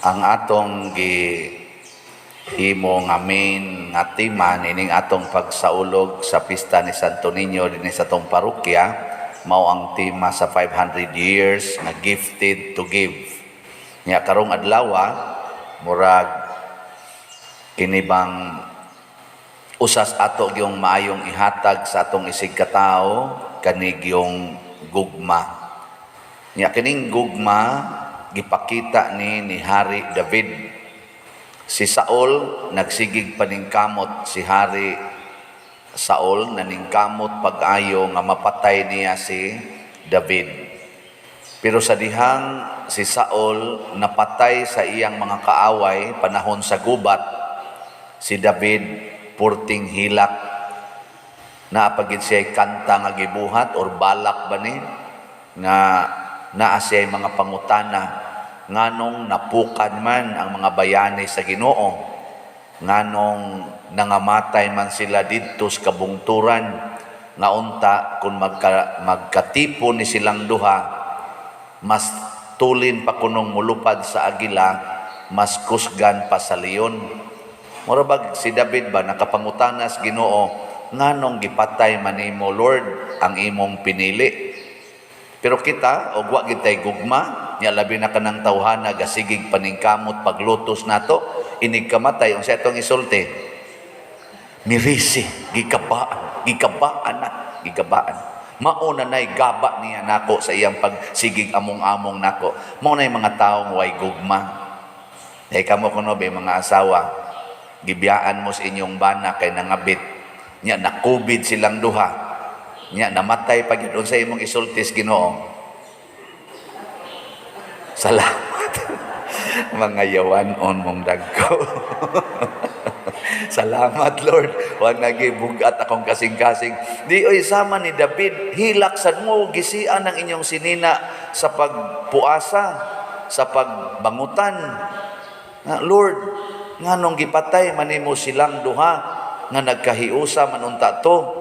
ang atong himo nga main nga tema nining atong pagsaulog sa pista ni Santo Niño dinhi sa tong parokya mao ang tema sa 500 years nga gifted to give. Nya karong adlaw murag kini bang usas ato yung maayong ihatag sa atong isig katao kanig yung gugma. Nya kining gugma gipakita ni Hari David. Si Saul nagsigig paningkamot, si Hari Saul naningkamot pag-ayo nga mapatay niya si David. Pero sa dihang si Saul napatay sa iyang mga kaaway panahon sa gubat, si David purting hilak na pagid siya kanta nga gibuhat or balak ba ni nga naa siya mga pangutana nganong napukan man ang mga bayani sa Ginoo, nganong nangamatay man sila didto sa kabungturan, nga unta kung magkatipo ni silang duha, mas tulin pa kunong mulupad sa agila, mas kusgan pa sa leon. Mura bag si David ba nakapangutanas Ginoo, nganong gipatay man nimo Lord ang imong pinili? Pero kita og wa gid tay gugma, nya labi na kanang tawhana gasigig paningkamot paglutos nato, inig kamatay unsa atong isulti? Mirisi, gikabaan na, gikabaan. Mauna nay gaba niya nako sa iyang pagsigig among-among nako. Mao nay mga taong way gugma. Ay kamo kuno be mga asawa, gibiyaan mo sa inyong bana kay nangabit. Nya nakubid silang duha. Nya namatay pag yun sa imong isultis Ginoo. Salamat. Mga yawanon mong dagko. Salamat Lord. Huwag nagibugat akong kasing-kasing. Di oy sama ni David, hilaksan mo gisian ang inyong sinina sa pagpuasa, sa pagbangutan. Lord, nganong gipatay manimo silang duha nga nagkahiusa manunta to.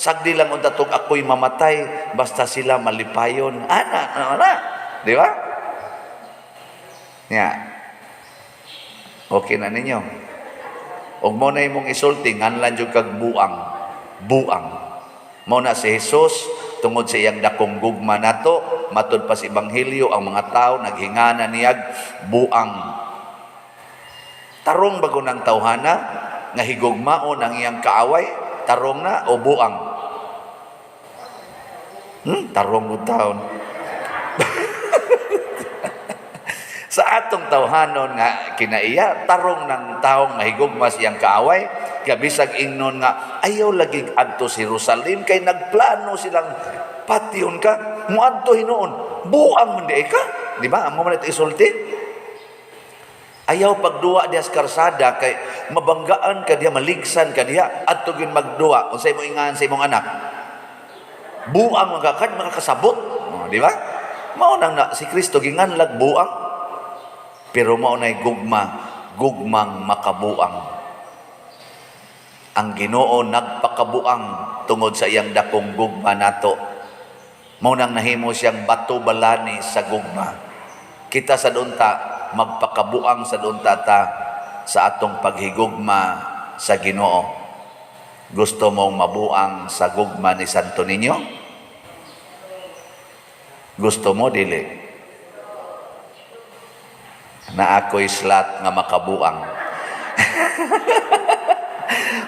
Sagdi lang unta tog ako'y mamatay basta sila malipayon. Ana. Di ba? Nya. Okay na ninyo. Og mo na imong isulti nganlan jud kag buang. Mao na si Jesus tungod sa iyang dakong gugma nato, matud pa sa ebanghelyo ang mga tao naghingana niyag buang. Tarong bago ng tawhana nga higugmaon ang iyang kaaway, tarong na o buang? Tarong mo taon. Sa atong tawhanon nga kinaiya, tarong ng taong mahigugma siyang kaaway, kabisag ingnon nga ayaw laging adto sa Jerusalem kay nagplano silang patyon ka, muadto hinuon, buang man di ka, di ba? Amo man ito isulti. Ayaw pagduwa diya sa karsada kay mabanggaan ka diya, maligsan ka diya, adto gyud magduwa. Unsay mo ingan sa imong anak? Buang magakad makakasabot, di ba? Mao nang na si Kristo ginganlag buang. Pero mao nay gugmang makabuang. Ang Ginoo nagpakabuang tungod sa iyang dakong gugma nato. Mao nang nahimo siyang bato balani sa gugma. Kita sa dunta magpakabuang sa dunta ta sa atong paghigugma sa Ginoo. Gusto mong mabuang sa gugma ni Santo Niño? Gusto mo dili? Na ako'y slot nga makabuang.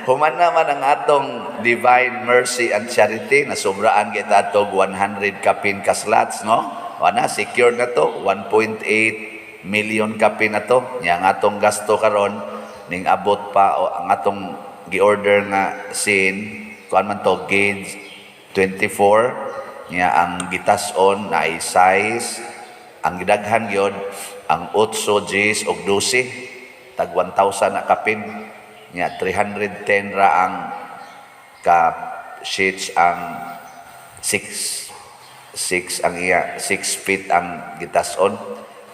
Human naman ang atong Divine Mercy and Charity na sobraan kita atog 100 kapin ka slots, no? Wana, secure na to, 1.8 million kapin na to. Yang atong gasto karon ning abot pa o ang atong gi-order nga scene, kuan man to, gauge 24, niya ang gitason na ay size, ang gidaghan gyud ang 8 Gs og 12, tag 1,000 na kapin, niya 310 ra ang ka sheets, ang 6 ang iya 6 feet ang gitason.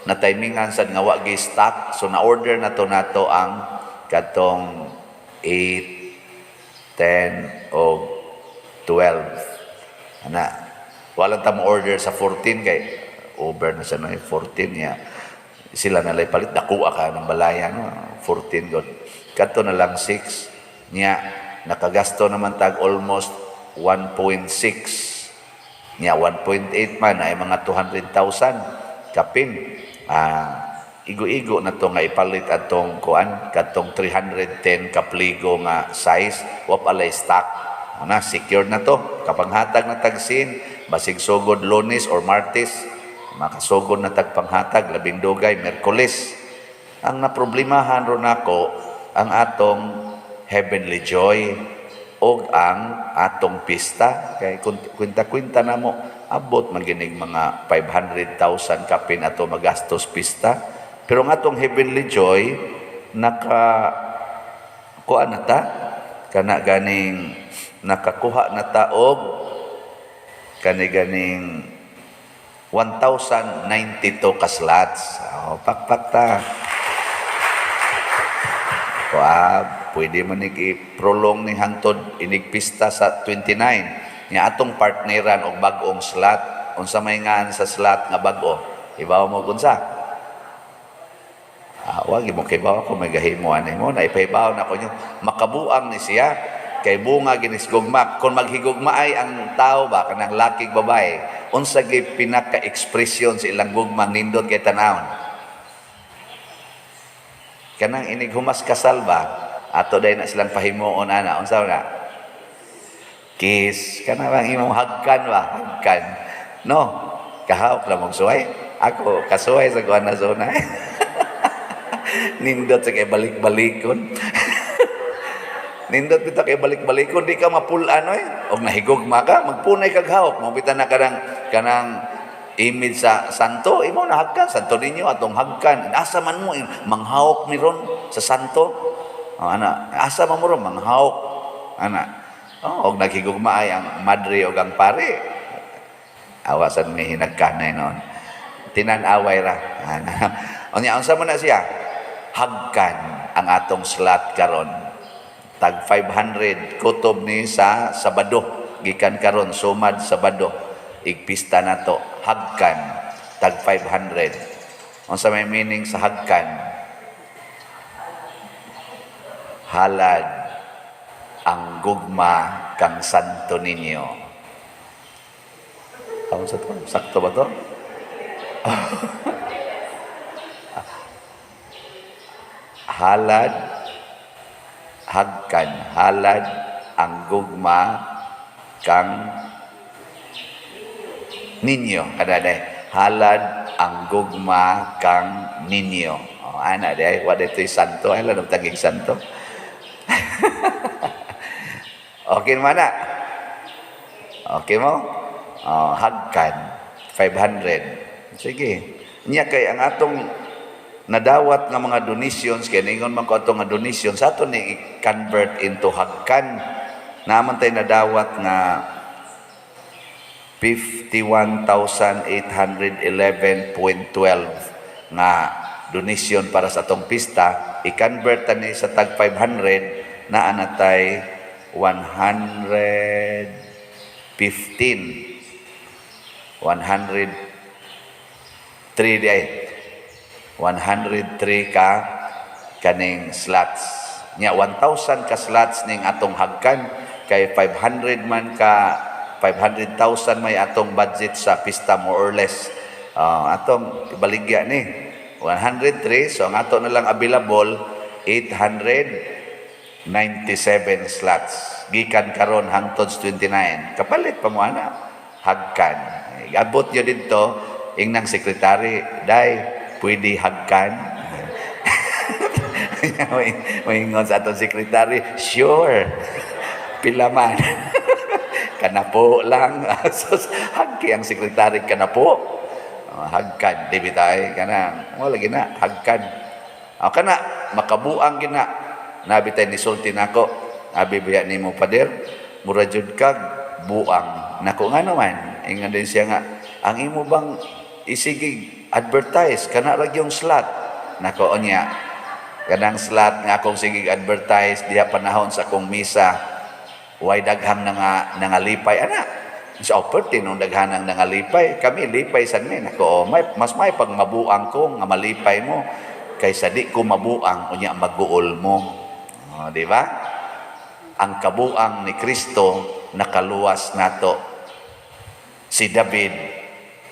Na timingan sad nga wa gi stock, so na order nato ang katong 8, 10 o 12. Ana, wala ta mo order sa 14 kay over na sa 14 niya. Sila na lay palit dako ka ng balayan, 14 god. Kadto na lang 6 nya nakagasto naman tag almost 1.6 nya 1.8 man ay mga 200,000 kapin. Igo-igo na to nga ipalit atong kuan katong 310 kapligo nga size wa palay stock. Ana secure na to kapag hatag na tagsin basig sugod Lunes or Martes makasugod na tagpanghatag labing dugay Miyerkules. Ang naproblemahan ron nako ang atong heavenly joy o ang atong pista kay kwenta-kwenta na mo abot maginig mga 500,000 kapin ato magastos pista pero ang atong heavenly joy naka kuan na ta kana ganing nakakuha na ta og kani ganing 1,092 ka slots. Pakpak ta. Pwede man i-prolong ni hangtod inigpista sa 29. Nga atong partneran og bag-ong slot. Unsa may ngan sa slot nga bag-o? Ibaw mo kunsa? Wag mo kay bawa ko may gahimo ani mo na ipahibaw na ko nyo. Makabuang ni siya kay bunga ginisgugma. Kung maghigugma ay ang tao ba kanang lakig babae unsa gi pinaka-ekspresyon sa ilang gugmang nindot kay tanawon kanang inig humas kasal ba ato day na silang pahimuon ana unsa na kiss kana bang imong hagkan ba hagkan no kahawak lang mong suway ako kasuway sa kuan na zona nindot sa kay balik-balikon nindot bitaw kay balik-balikon di ka mapulan og nahigugma ka magpunay kag hawak mo bitan na kanang image sa santo imo na hagkan santo ninyo atong hagkan asa man mo manghawak ni ron sa santo ana asa man mo ron manghawak ana og naghigugma ay ang madre og ang pare awasan may hinagkanay noon tinan-away ra unya unsa man na siya hagkan ang atong slot karon tag 500 kutob ni sa Sabado gikan karon sumad Sabado igpista nato hagkan tag 500 unsa may meaning sa hagkan halad ang gugma kang santo ninyo unsa to sakto ba to halad hagkan halad ang gugma kang ninyo kadaday halad ang gugma kang ninyo ana day wa ditoy santo ay lang taging santo okay mana okay mo hagkan 500 sige nya kay ang atong nadawat nga mga donations kay ningon man ko atong nga donation sa ato ni convert into hagkan naman tay nadawat nga 51,811.12 nga donation para sa atong pista i-convert tani sa tag 500 na anatay 103 day 103 ka kaning slots nya 1,000 ka slots ning atong hagkan kay 500 man ka 500,000 may atong budget sa pista more or less atong ibaligya ni 103 so ang ato na lang available 897 slots gikan karon hangtod 29 kapalit pa mo ana hagkan abot yo didto ingnang sekretary day pwede hagkan Moingon sa atong sekretary, sure. Pila man. Kanapo lang. Hagki ang sekretary kanapo. Hagkan, di bitay. Kanang, wala gina, hagkan. Kana, makabuang gina. Nabitay ni sulti nako. Abibiya ni mo pader. Murajud kag, buang. Nako nga naman. Ingan din siya nga, ang imo bang isigig advertise, kana rag yung slot. Nako niya, kanang slot nga akong sigig advertise diha panahon sa akong misa way daghang nga lipay ana Sa opportunity nung daghanang nangalipay, kami lipay sa min. Ako, mas may pag mabuang ko, nga malipay mo, kaysa di ko mabuang, unya mag-uol mo. Di ba? Ang kabuang ni Kristo, nakaluwas nato. Si David,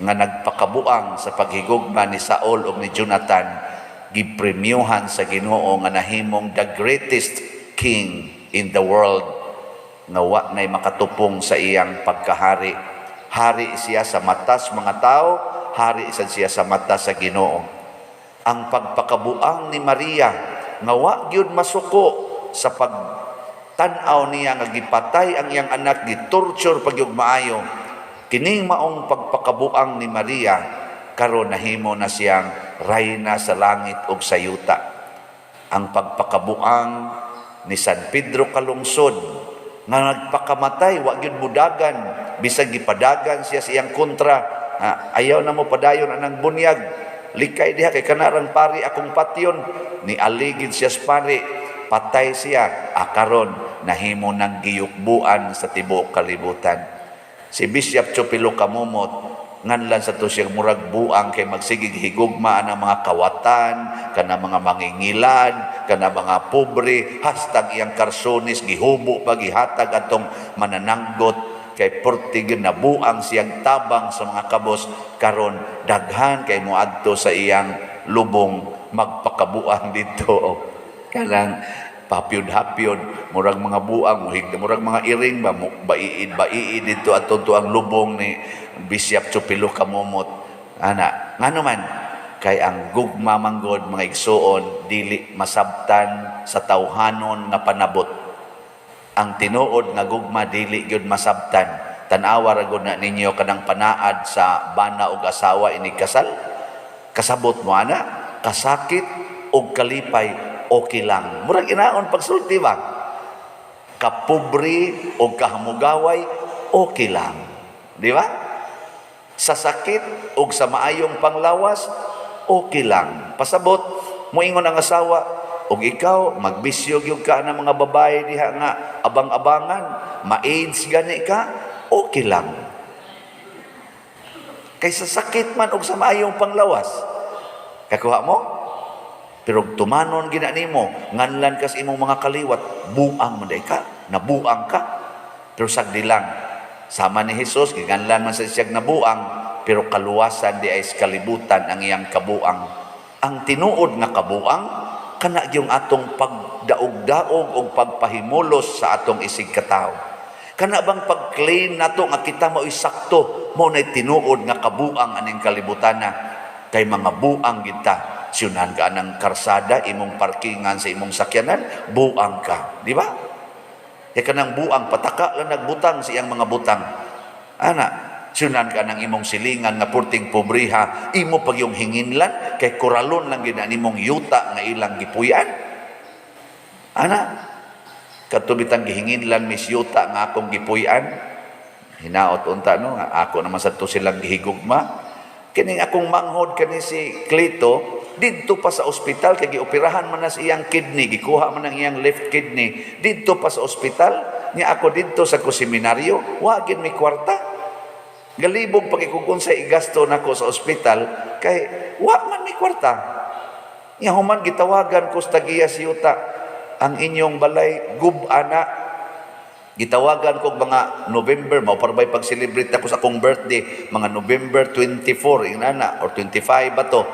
nga nagpakabuang sa paghigugma ni Saul o ni Jonathan, gipremyuhan sa Ginoo nga nahimong the greatest king in the world, nga wa na'y makatupong sa iyang pagkahari. Hari siya sa matas mga tao, hari siya sa mata sa Ginoo. Ang pagpakabuang ni Maria, nga wa gyud masuko sa pagtanaw niya nga gipatay ang iyang anak, gitorture pagyug maayo. Kining maong pagpakabuang ni Maria, karon nahimo na siyang rayna sa langit ug sa yuta. Ang pagpakabuang ni San Pedro Kalungsod, nga nagpakamatay, wa gyud budagan, bisag gipadagan siya sa iyang kontra. Ayaw na mo padayon anang bunyag, likay diha kay kanarang pari akong patyon, ni aligid siya sa pari, patay siya. Karon nahimo nang giyukbuan sa tibuok kalibutan. Si Bishop Chopilo Kamumot, nganlan sa to siyang murag buang kay magsigig higugma ang mga kawatan, kana mga mangingilad, kana mga pobre, hastag iyang karsonis, gihubo pa, gihatag atong manananggot, kay portig na buang siyang tabang sa mga kabos. Karon daghan kay moadto sa iyang lubong, magpakabuang dito. Kanang papyod-hapyod, murag mga buang, murag mga iring ba, baiid dito at ang lubong ni Bishop Chopilo Kamumot. Nga naman, kay ang gugma manggod mga igsuon, dili masabtan sa tawhanon nga panabot. Ang tinuod nga gugma, dili gyud masabtan. Tanawa ra gud na ninyo kanang panaad sa bana ug asawa inig kasal. Kasabot mo ana, kasakit ug kalipay, okay lang. Murag inaon pagsulti ba? Kapubri o kahamugaway, okay lang. Di ba? Sa sakit o sa maayong panglawas, okay lang. Pasabot, muingon ang asawa, o ikaw, magbisyog yung ka ng mga babae diha nga abang-abangan, ma-AIDS gani ka, okay lang. Kaysa sakit man o sa maayong panglawas, kakuha mo? Pero tumanon gina nimo, nganlan kas imong mga kaliwat, buang man ka, nabuang ka. Pero sagdi lang, sama ni Jesus, ginganlan man sa siyang nabuang, pero kaluwasan di ay kalibutan ang iyang kabuang. Ang tinuod nga kabuang, kana yung atong pagdaog-daog o pagpahimulos sa atong isig katao. Kana bang pag-claim nato nga kita mo isakto, mo na tinuod nga kabuang aning kalibutan na, kay mga buang kita. Siyunan ka ng karsada, imong parkingan sa imong sakyanan, buang ka. Di ba? E kanang buang, pataka lang nagbutang sa iyang mga butang. Siyunan ka ng imong silingan nga purting pobriha, imo pag yung hinginlan, kay kuralon lang gina nimong yuta nga ilang gipuyan. Katubitang gihinginlan mis yuta nga akong gipuyan. Hinaot unta no, nga ako naman sa to silang gihigugma. Kining akong manghod kani si Clito, didto pa sa ospital kay gioperahan man na sa iyang kidney, gikuha man ang iyang left kidney, didto pa sa ospital, niya ako didto sa seminaryo, wa gid mi kwarta. Galibog pag ikukunsay igasto nako sa ospital kay wa man mi kwarta. Nya human gitawagan ko sa tagiya si yuta, ang inyong balay gub-ana. Gitawagan ko mga November, mauparbay pag-celebrate ako sa akong birthday, mga November 24, inana, or 25 ba to.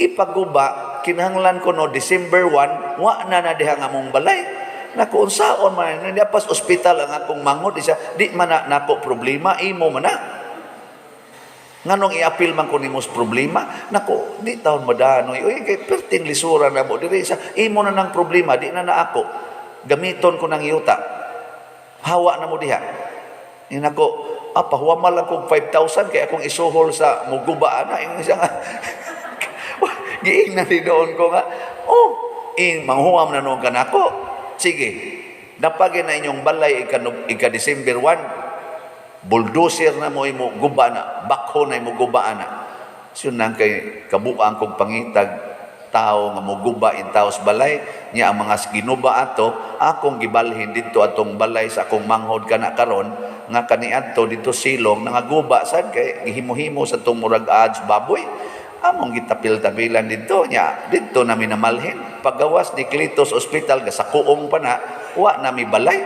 Ipaguba, kinahanglan ko no, December 1, wa na diha nga mong balay. Naku, unsaon man, pas ospital ang akong mangod, di man na nako problema, imo man na. Nganong i-appeal man ko ni mos problema, naku, di taon madanoy, uy, kay perting lisura na mo, diri sa, imo na ng problema, di na ako, gamiton ko ng yuta. Hawa na mo diha. Yung nako, pahuwa lang kong 5,000 kaya akong isuhol sa mugubaan na. Yung isa nga, giing na doon ko nga, manghuwam na noon ka na ako. Sige, napagin na inyong balay ika-December 1, bulldozer na mo imo guba na, bakho na imo gubaan na. So nang kay kabuang kong pangitag, tao nga moguba in taos balay niya ang mga ginuba ato akong gibalhin dito atong balay sa akong manghod kana karon nga kaniadto dito silong nangaguba sad kay gihimo-himo sa tumurag ads baboy. Among gitapil-tabilan dito nya dito na minamalhin. Paggawas ni Clitos Hospital sa kuong pa na wa na mi balay.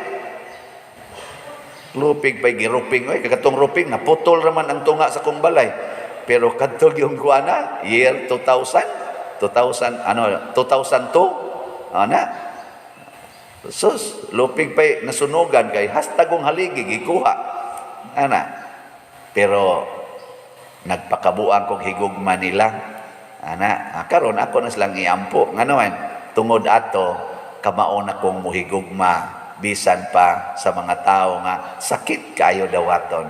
Lupig pa'y giruping oy kagatong ruping naputol raman ang tunga sa kong balay. Pero kadtog yung kuana year 2002 ana sus lupig pa'y nasunugan kay hastagong haligi gikuha ana. Pero nagpakabuang kong higugma nila ana karon ako na silang iampo nganoan tungod ato kamao na kong muhigugma bisan pa sa mga tao nga sakit kayo dawaton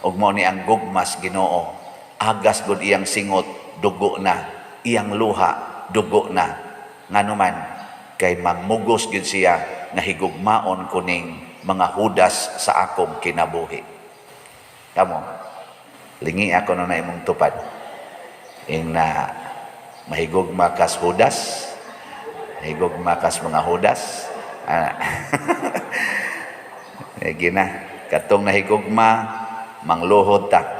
ug mao ni ang gugmas Ginoo agas gud iyang singot dugo na iyang luha dugo na nganuman kay mamugos gid siya nga higugmaon kuning mga hudas sa akong kinabuhi. Kamo lingi ako na imong tupad ing na mahigugma kas hudas mahigugma kas mga hudas gina katong nahigugma mangluhod ta